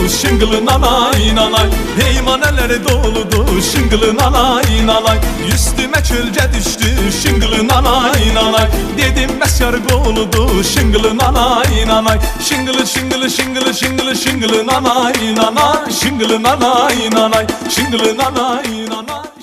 şıngılı nanay nanay. Heymaneleri doludu şıngılı nanay nanay. Üstüme çölce düştü şıngılı nanay nanay. Dedim mesyar goludu şıngılı nanay nanay. Şıngılı şıngılı şıngılı şıngılı şıngılı nanay nanay. Şıngılı nanay nanay. Şıngılı nanay nanay.